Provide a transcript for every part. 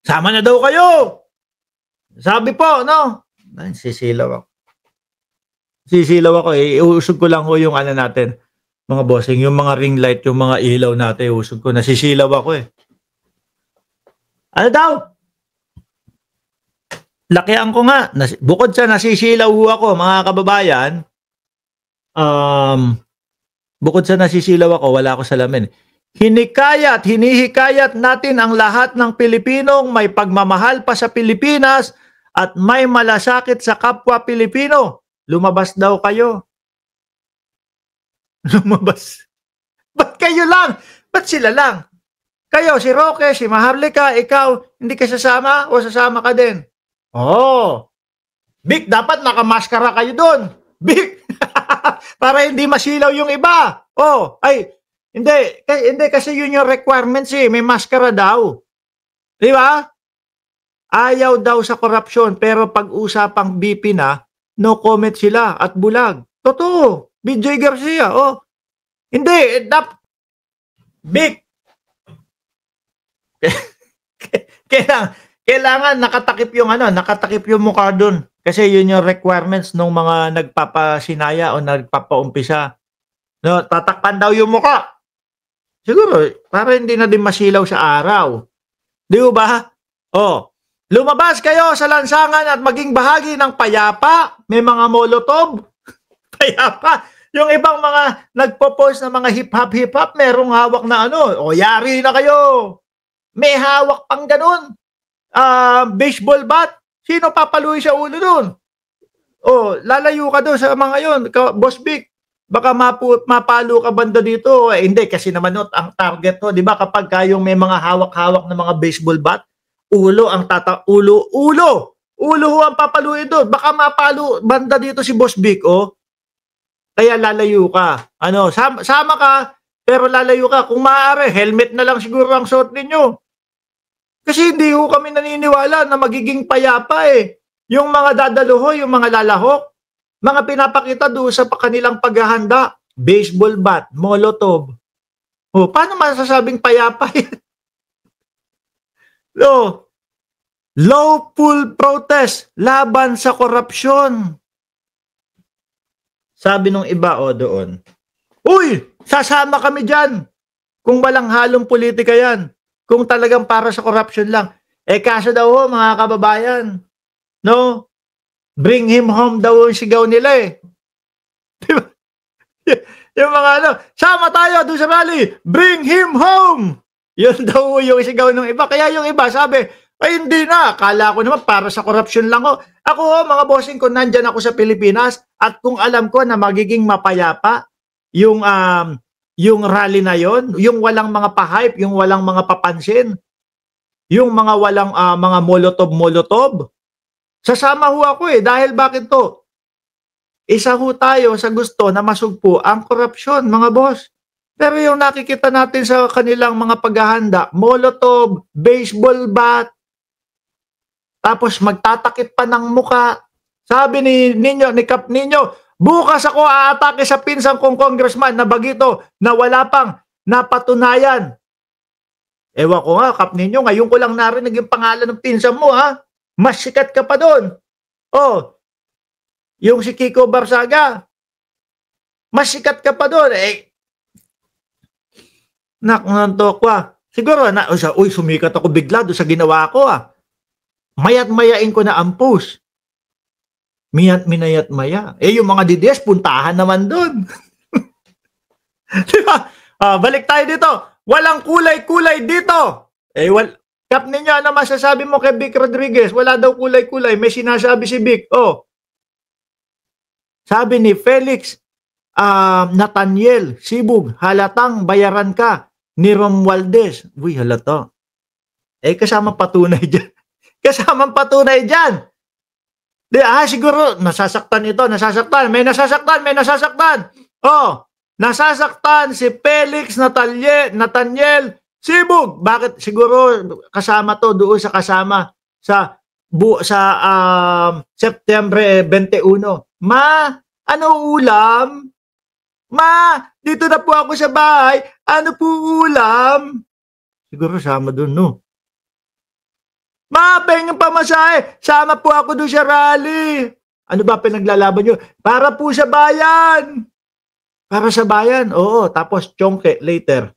Sama na daw kayo. Sabi po, no? Ay, sisilaw ako. Sisilaw ako eh. Iusog ko lang ho yung ano natin, mga bossing, yung mga ring light, yung mga ilaw natin, iusog ko. Nasisilaw ako eh. Ano daw? Lakihan ko nga. Bukod sa nasisilaw ho ako, mga kababayan, bukod sa nasisilaw ako, wala ako salamin. Hinihikayat natin ang lahat ng Pilipinong may pagmamahal pa sa Pilipinas at may malasakit sa kapwa Pilipino. Lumabas daw kayo. Lumabas. Ba't kayo lang? Ba't sila lang? Kayo, si Roque, si Maharlika, ikaw, hindi ka sasama o sasama ka din? Oh. Vic, dapat nakamaskara kayo doon. Vic, para hindi masilaw yung iba. Oh, ay, hindi kasi yun yung requirements eh. May maskara daw. Di ba? Ayaw daw sa korupsyon, pero pag-usapang BP na, no comment sila at bulag. Totoo. BJ Garcia, oh. Hindi, Vic. Kailangan nakatakip yung mukha doon. Kasi yun yung requirements ng mga nagpapasinaya o nagpapaumpisa. No, tatakpan daw yung mukha. Siguro, para hindi na din masilaw sa araw. Di ba? Oh, lumabas kayo sa lansangan at maging bahagi ng payapa. May mga molotov. Payapa. Yung ibang mga nagpo-post na mga hip-hop, merong hawak na ano. O, yari na kayo. May hawak pang ganun. Baseball bat. Sino papaluin sa ulo dun? O, lalayo ka doon sa mga yun. Boss Vic. Baka mapalo ka banda dito. Eh, hindi, kasi naman ang target to, di ba, kapag kayong may mga hawak-hawak na mga baseball bat, ulo ho ang papaluin doon. Baka mapalo banda dito si Boss Vic, oh. Kaya lalayo ka. Ano, sama ka, pero lalayo ka. Kung maaari, helmet na lang siguro ang suot ninyo. Kasi hindi ho kami naniniwala na magiging payapa eh. Yung mga dadaluho, yung mga lalahok, mga pinapakita doon sa kanilang paghahanda, baseball bat, molotov. O, paano masasabing payapa yan? No. Lawful protest laban sa korupsyon. Sabi nung iba doon, uy, sasama kami dyan kung walang halong politika yan. Kung talagang para sa korupsyon lang. Eh kaso daw mga kababayan, no? Bring him home daw yung sigaw nila eh. Diba? Yung mga sama tayo doon sa rally, bring him home! Yun daw yung sigaw ng iba. Kaya yung iba sabi, ay hindi na, akala ko naman para sa korupsyon lang ho. Ako mga bossing ko, nandyan ako sa Pilipinas at kung alam ko na magiging mapayapa yung rally na yon, yung walang mga pa-hype, yung walang mga papansin, yung mga walang mga molotov, sasama ho ako eh. Dahil bakit to? Isa ho tayo sa gusto na masugpo ang korupsyon, mga boss. Pero yung nakikita natin sa kanilang mga paghahanda, molotov, baseball bat, tapos magtatakip pa ng muka. Sabi ni Kap Ninyo, bukas ako aatake sa pinsang kong congressman na Bagito na wala pang napatunayan. Ewan ko nga, Kap Ninyo, ngayon ko lang narinig yung pangalan ng pinsang mo, ha? Mas sikat ka pa doon. Oh, yung si Kiko Barsaga, mas sikat ka pa doon. Eh, nantok ko Siguro, sumikat ako bigla doon sa ginawa ko, Mayat-mayain ko na ang post. Minayat-maya. Eh, yung mga DDS, puntahan naman doon. Diba? Balik tayo dito. Walang kulay-kulay dito. Eh, Kap Ninyo, ano masasabi mo kay Vic Rodriguez? Wala daw kulay-kulay. May sinasabi si Vic. Oh. Sabi ni Felix Nathaniel Sibug, halatang bayaran ka ni Romualdez. Uy, halata. Eh, kasama patunay dyan. Kasamang patunay dyan. Siguro, nasasaktan ito, nasasaktan. May nasasaktan. Oh, nasasaktan si Felix Nathaniel Sibug. Bakit? Siguro, kasama to doon sa kasama sa September 21. Ma, ano ulam? Ma, dito na po ako sa bahay. Ano po ulam? Siguro sama doon, no? Mapeng pamasahe. Sama po ako doon sa rally. Ano ba pinaglalaban nyo? Para po sa bayan. Para sa bayan. Oo. Tapos chongke later.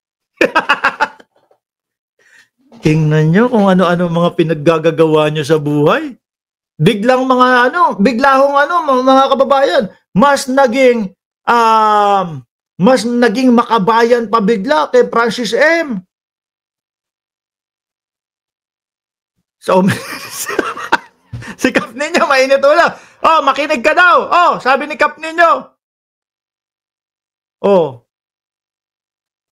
Tingnan nyo kung ano-ano mga pinaggagawa nyo sa buhay. Biglang mga biglahong mga kababayan, mas naging makabayan pa bigla kay Francis M. So, si Kap Ninyo, mainit ulo. Oh, makinig ka daw. Oh, sabi ni Kap Ninyo. Oh.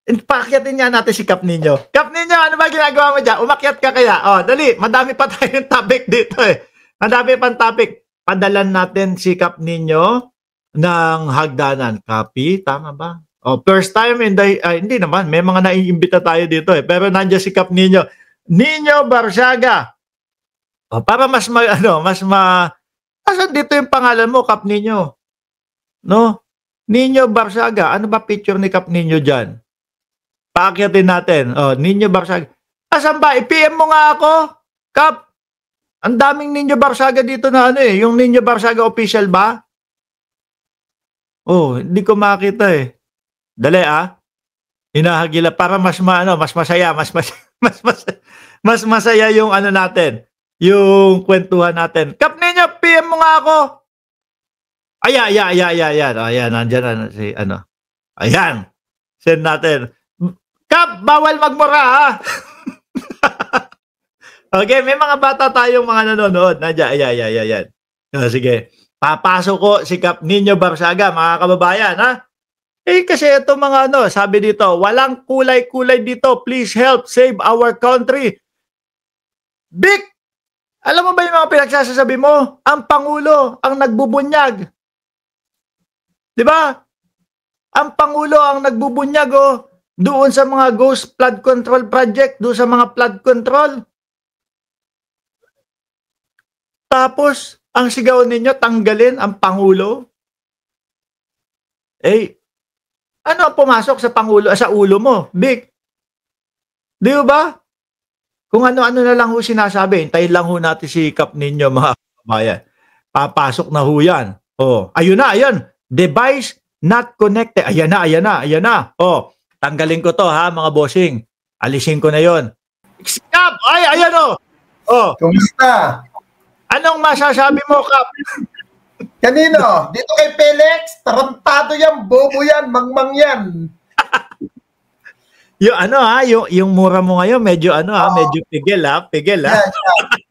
Pakyatin niya natin si Kap Ninyo. Kap Ninyo, ano ba ginagawa mo dyan? Umakyat ka kaya? Oh, dali. Madami pa tayong topic dito eh. Madami pang topic. Padalan natin si Kap Ninyo ng hagdanan. Copy? Tama ba? Oh, first time hindi naman. May mga naiimbita tayo dito eh. Pero nandiyan si Kap Ninyo. Nino Barsaga. Oh, para asan dito yung pangalan mo, Kap Ninyo? No? Nino Barsaga. Ano ba picture ni Kap Ninyo dyan? Paakyatin natin. Oh, Nino Barsaga. Asan ba? I-PM mo nga ako, Kap. Ang daming Nino Barsaga dito na yung Nino Barsaga official ba? Oh, hindi ko makita eh. Dali Hinahagila para mas masaya, mas masaya yung natin, yung kwentuhan natin. Kap Ninyo, PM mo nga ako. Ayan, nandiyan si Ayan. Send natin. Kap, bawal magmura ha. Okay, may mga bata tayong mga nanonood. Nandiyan, ayan. Sige. Papasok ko si Kap Ninyo Barsaga, mga kababayan, ha? Kasi ito mga sabi dito, walang kulay-kulay dito. Please help save our country. Vic, alam mo ba yung mga pinagsasabi mo? Ang Pangulo ang nagbubunyag. Di ba? Ang Pangulo ang nagbubunyag, doon sa mga ghost flood control project, doon sa mga flood control. Tapos, ang sigaw ninyo, tanggalin ang Pangulo. Ano ang pumasok sa Pangulo, sa ulo mo, Vic? Di ba? Kung ano-ano na lang sinasabi, hintayin lang natin si Kap Ninyo, mga kabayan. Papasok na yan. Oh, ayun na, ayun. Device not connected. Ayan na. Oh, tanggalin ko to ha, mga bossing. Alisin ko na yon. Kap! Ayan Oh. Kumusta? Anong masasabi mo, Kap? Kanino? Dito kay Felix? Tarantado yan, bobo yan, mangmang yan. Yung yung mura mo ngayon, medyo medyo pigil ha. Yeah.